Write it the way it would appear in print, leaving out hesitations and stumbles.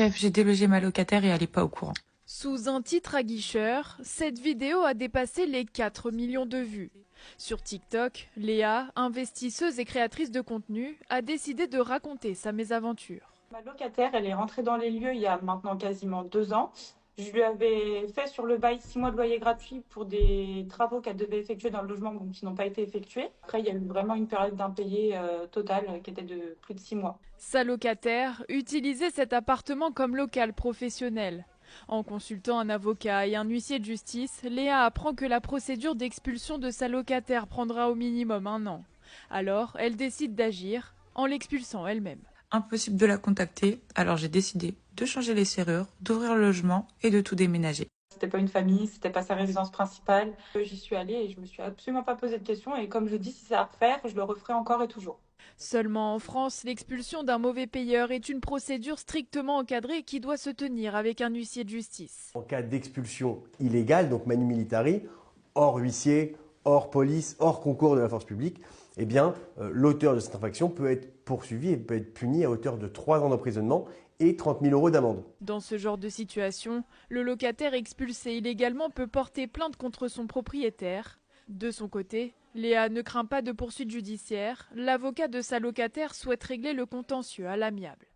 Bref, j'ai délogé ma locataire et elle n'est pas au courant. Sous un titre aguicheur, cette vidéo a dépassé les 4 millions de vues. Sur TikTok, Léa, investisseuse et créatrice de contenu, a décidé de raconter sa mésaventure. Ma locataire, elle est rentrée dans les lieux il y a maintenant quasiment 2 ans. Je lui avais fait sur le bail 6 mois de loyer gratuit pour des travaux qu'elle devait effectuer dans le logement, donc qui n'ont pas été effectués. Après, il y a eu vraiment une période d'impayé totale qui était de plus de 6 mois. Sa locataire utilisait cet appartement comme local professionnel. En consultant un avocat et un huissier de justice, Léa apprend que la procédure d'expulsion de sa locataire prendra au minimum 1 an. Alors, elle décide d'agir en l'expulsant elle-même. Impossible de la contacter, alors j'ai décidé de changer les serrures, d'ouvrir le logement et de tout déménager. C'était pas une famille, c'était pas sa résidence principale. J'y suis allée et je me suis absolument pas posé de questions. Et comme je dis, si c'est à refaire, je le referai encore et toujours. Seulement en France, l'expulsion d'un mauvais payeur est une procédure strictement encadrée qui doit se tenir avec un huissier de justice. En cas d'expulsion illégale, donc manu militari, hors huissier, hors police, hors concours de la force publique, eh bien, l'auteur de cette infraction peut être poursuivi et peut être puni à hauteur de 3 ans d'emprisonnement et 30 000 € d'amende. Dans ce genre de situation, le locataire expulsé illégalement peut porter plainte contre son propriétaire. De son côté, Léa ne craint pas de poursuites judiciaires. L'avocat de sa locataire souhaite régler le contentieux à l'amiable.